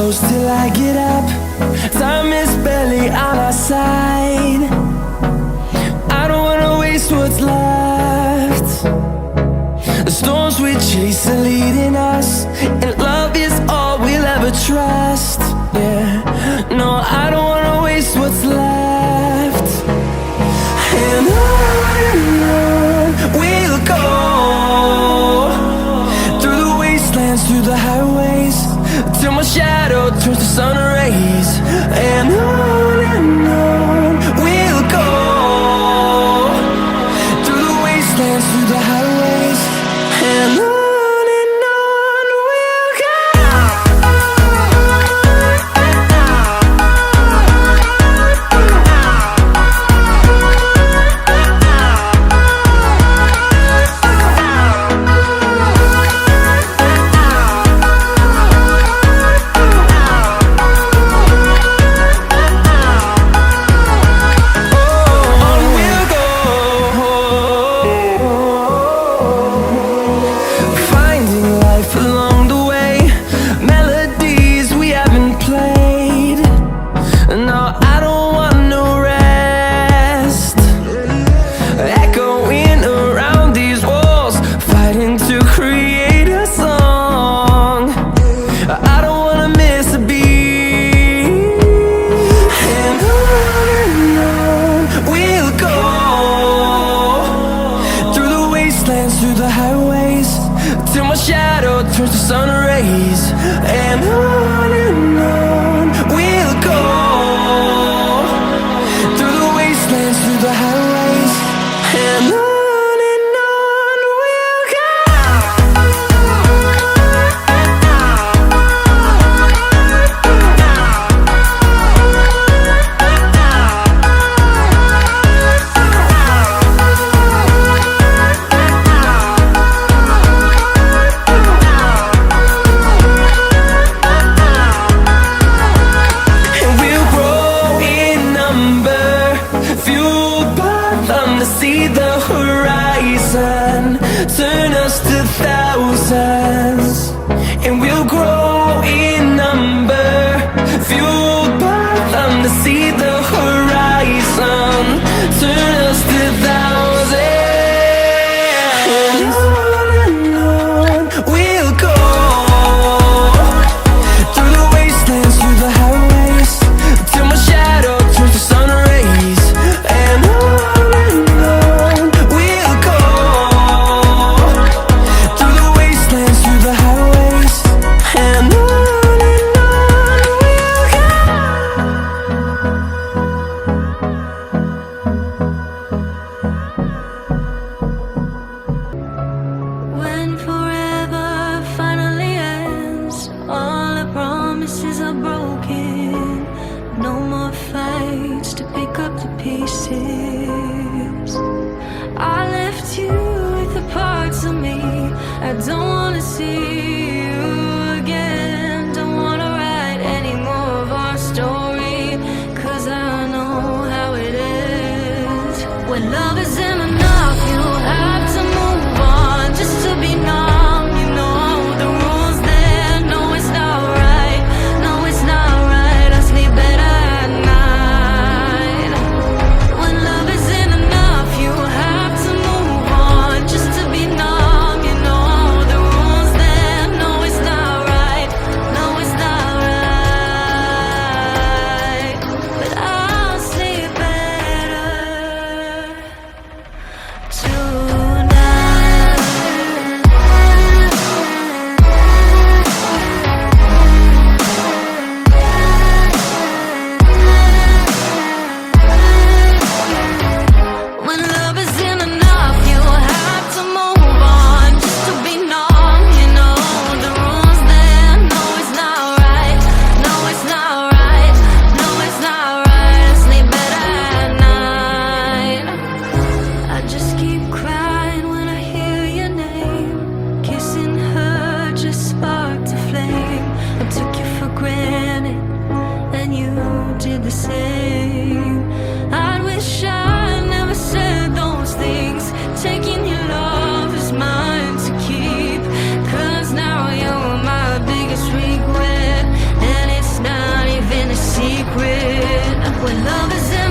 close till I get up. Time is barely on our side. I don't wanna waste what's left. The storms we chase are leading us, and love is all we'll ever trust. Yeah, no, I don't wanna waste what's left. And on we'll go, through the wastelands, through the highways, till my shadow turns to sun rays. And on we'll go, through the wastelands, through the highways, and on we'll go. Through the highways, till my shadow turns to sun rays. And on we'll go, through the wastelands, through the highways, and on we'll go. See the horizon turn us to thousands, and we'll grow in number, fueled by them. To see the horizon turn us to thousands, and on we'll go, through the wastelands, through the highways, till my shadow turns to sun rays. And on I don't wanna see you again. Don't wanna write any more of our story, 'cause I know how it is. When love isn't enough, you have to move on just to be numb. You know the rules there. No, it's not right. No, it's not right. I sleep better at night. When love isn't enough, you have to move on just to be numb. Regret, and when love is in